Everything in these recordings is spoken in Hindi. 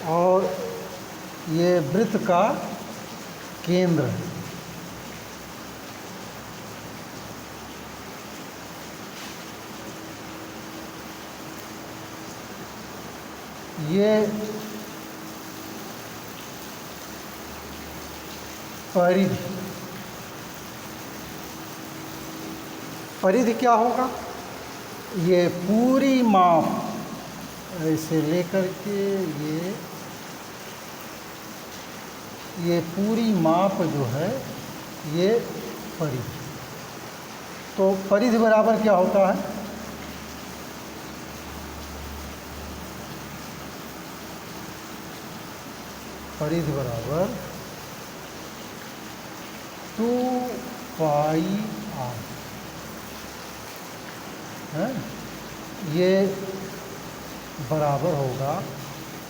और ये वृत्त का केंद्र है। ये परिधि, परिधि क्या होगा? ये पूरी माप ऐसे लेकर के ये पूरी माप जो है ये परिधि। तो परिधि बराबर क्या होता है? परिधि बराबर 2πr है। ये बराबर होगा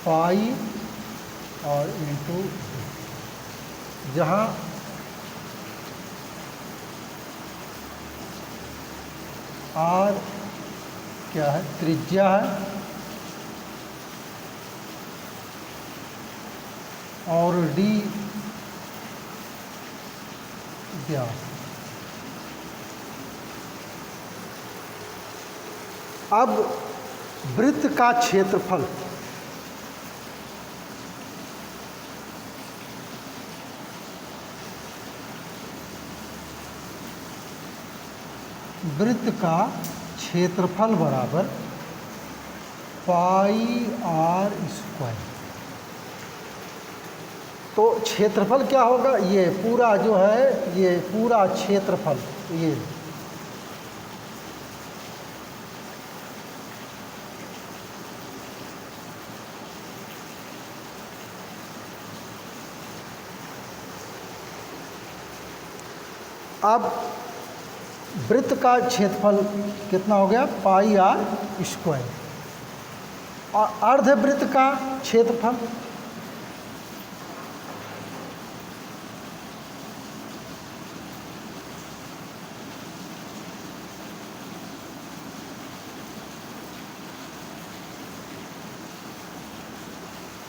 पाई और इंटू, जहाँ r क्या है? त्रिज्या है और d व्यास। अब वृत्त का क्षेत्रफल, वृत्त का क्षेत्रफल बराबर πr²। तो क्षेत्रफल क्या होगा? ये पूरा जो है ये पूरा क्षेत्रफल, ये अब वृत्त का क्षेत्रफल कितना हो गया? πr²। और अर्धवृत्त का क्षेत्रफल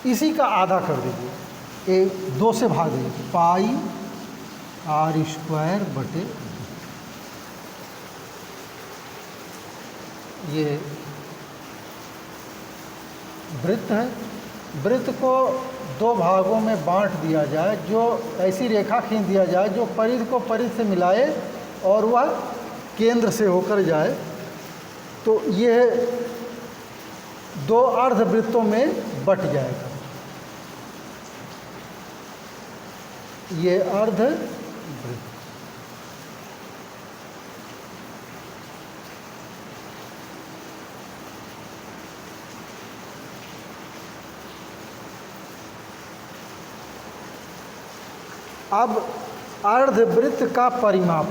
इसी का आधा कर दीजिए, 2 से भाग दीजिए, πr²/2। ये वृत्त है। वृत्त को 2 भागों में बांट दिया जाए, जो ऐसी रेखा खींच दिया जाए जो परिधि को परिधि से मिलाए और वह केंद्र से होकर जाए, तो यह 2 अर्धवृत्तों में बट जाएगा। ये अर्धवृत्त। अब अर्धवृत्त का परिमाप,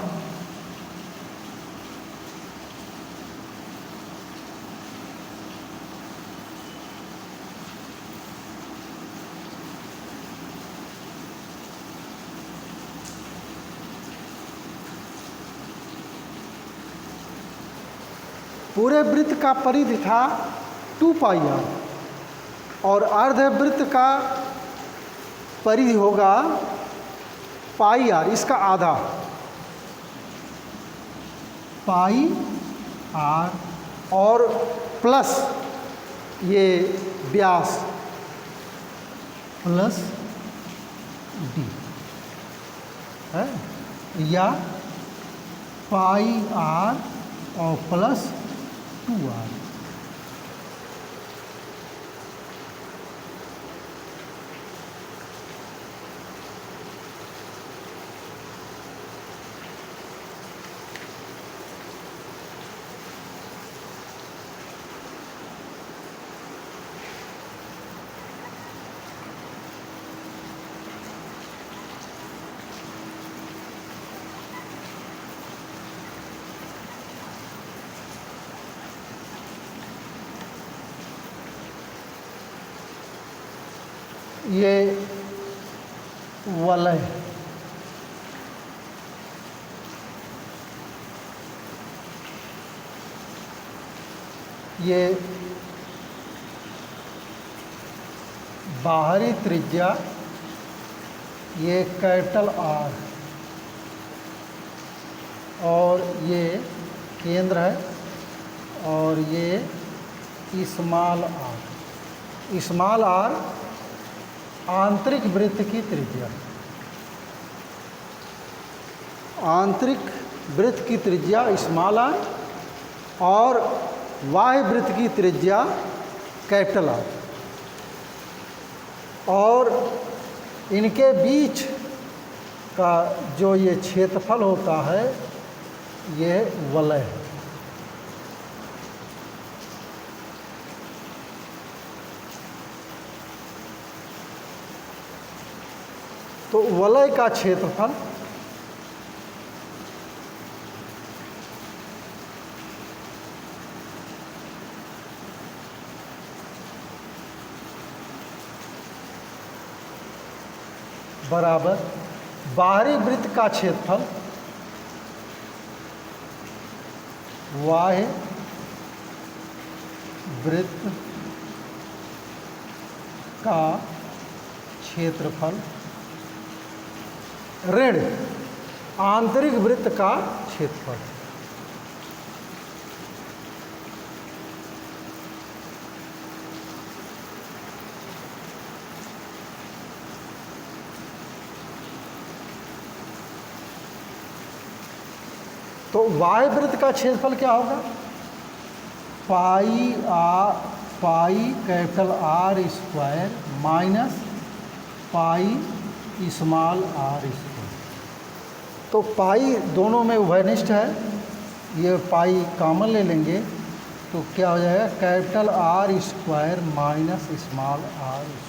पूरे वृत्त का परिधि था 2πr और अर्धवृत्त का परिधि होगा πr, इसका आधा πr और प्लस ये व्यास प्लस d है, या πr और प्लस 2r। ये वलय, ये बाहरी त्रिज्या ये कैपिटल आर और ये केंद्र है और ये स्मॉल आर। स्मॉल आर आंतरिक वृत्त की त्रिज्या, आंतरिक वृत्त की त्रिज्या स्मॉल आर और बाह्य वृत्त की त्रिज्या कैपिटल आर, और इनके बीच का जो ये क्षेत्रफल होता है ये वलय है। तो वलय का क्षेत्रफल बराबर बाहरी वृत्त का क्षेत्रफल बाह्य वृत्त का क्षेत्रफल ऋण आंतरिक वृत्त का क्षेत्रफल। तो बाह्य वृत्त का क्षेत्रफल क्या होगा? Pi capital R square minus pi small R square. तो पाई दोनों में उभयनिष्ठ है, ये पाई कॉमन ले लेंगे तो क्या हो जाएगा? Capital R square minus small R square.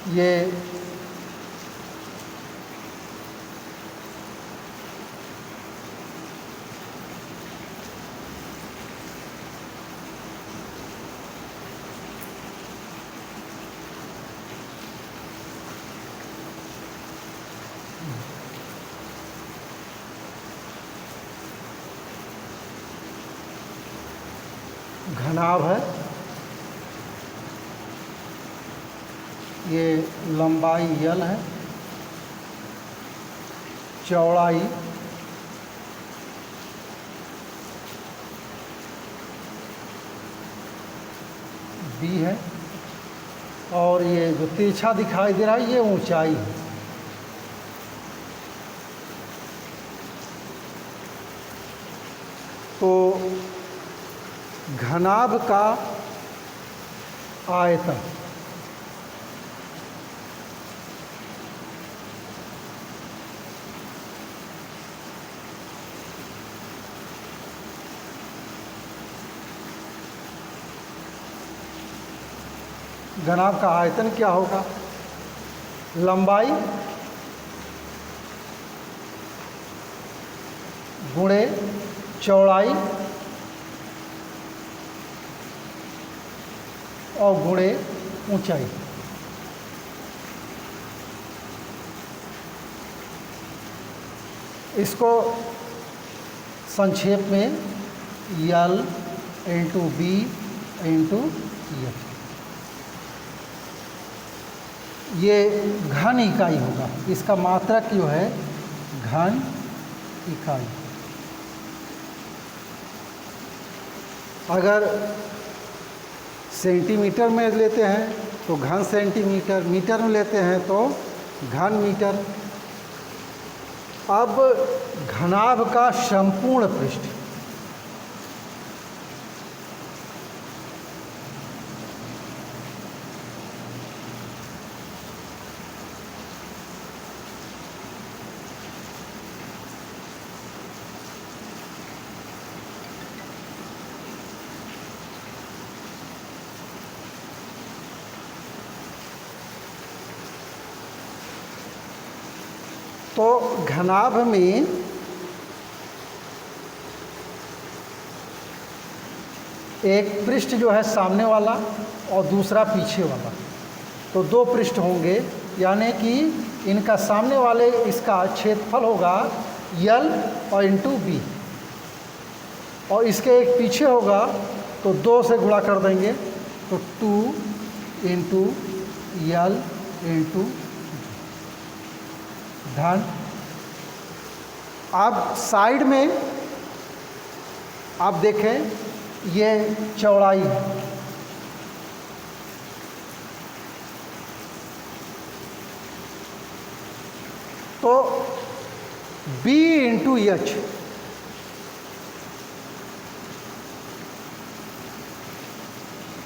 ये घनाभ है, ये लंबाई यल है, चौड़ाई बी है, और ये जो तिरछा दिखाई दे रहा है ये ऊंचाई है। तो घनाभ का आयतन घनाभ का आयतन क्या होगा? लंबाई गुणे चौड़ाई और गुणे ऊंचाई। इसको संक्षेप में L into B into F, ये घन इकाई होगा। इसका मात्रक जो है घन इकाई। अगर सेंटीमीटर में लेते हैं तो घन सेंटीमीटर, मीटर में लेते हैं तो घन मीटर। अब घनाभ का संपूर्ण पृष्ठ तो घनाभ में एक पृष्ठ जो है सामने वाला और दूसरा पीछे वाला, तो दो पृष्ठ होंगे, यानी कि इनका सामने वाले इसका क्षेत्रफल होगा यल और इंटू बी, और इसके एक पीछे होगा तो 2 से गुणा कर देंगे, तो 2 इंटू यल इंटू धन। अब साइड में आप देखें ये चौड़ाई है, तो b इंटू एच,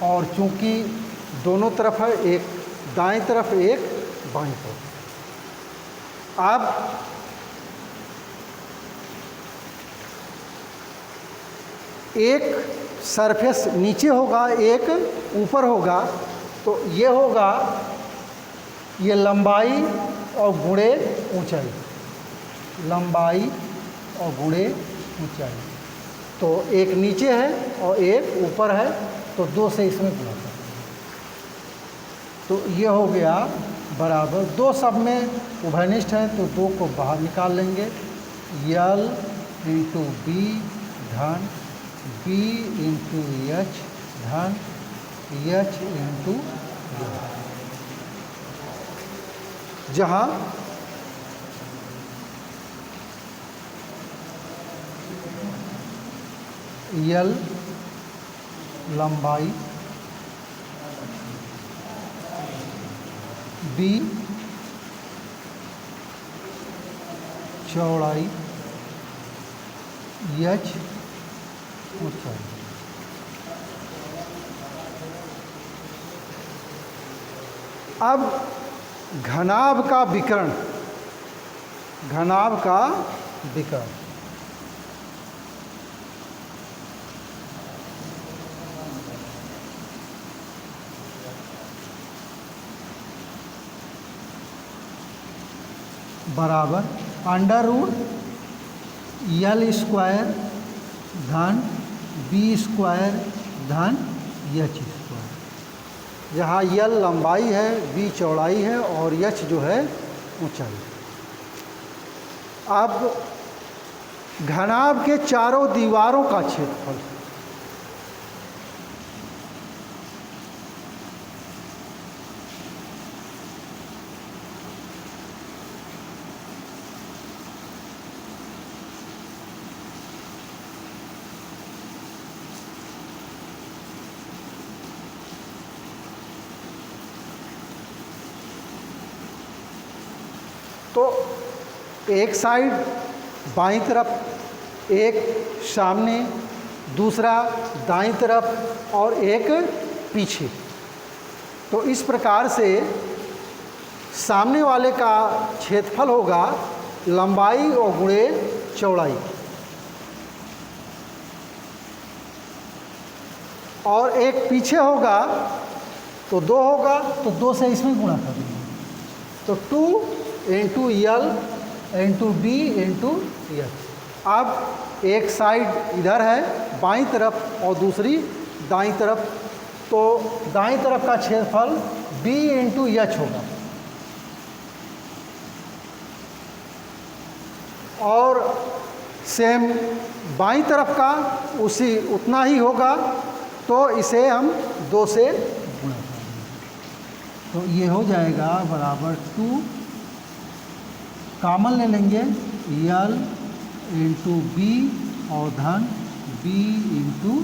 और चूंकि दोनों तरफ है, एक दाएं तरफ एक बाएं तरफ, अब एक सरफेस नीचे होगा एक ऊपर होगा, तो ये होगा ये लंबाई और गुणे ऊंचाई, लंबाई और गुणे ऊंचाई, तो एक नीचे है और एक ऊपर है, तो 2 से इसमें गुणा कर, तो ये हो गया बराबर 2 सब में उभयनिष्ठ है, तो 2 को बाहर निकाल लेंगे, यल इंटू बी धन बी इंटू एच धन एच इंटू जहाँ यल लंबाई, बी चौड़ाई, एच ऊंचाई। अब घनाभ का विकर्ण, घनाभ का विकर्ण, बराबर अंडर रूट यल स्क्वायर धन बी स्क्वायर धन एच स्क्वायर, जहाँ यल लंबाई है, बी चौड़ाई है और एच जो है ऊंचाई। अब घनाभ के चारों दीवारों का क्षेत्रफल, तो एक साइड बाईं तरफ, एक सामने, दूसरा दाईं तरफ और एक पीछे, तो इस प्रकार से सामने वाले का क्षेत्रफल होगा लंबाई और गुणे चौड़ाई, और एक पीछे होगा तो 2 होगा, तो 2 से इसमें गुणा कर देंगे, तो 2 into L into B into H. अब एक साइड इधर है बाईं तरफ और दूसरी दाईं तरफ, तो दाईं तरफ का क्षेत्रफल b इंटू एच होगा, और सेम बाईं तरफ का उसी उतना ही होगा, तो इसे हम 2 से गुणा करेंगे, तो ये हो जाएगा बराबर 2, कॉमन ले लेंगे, यल इंटू बी और धन बी इंटू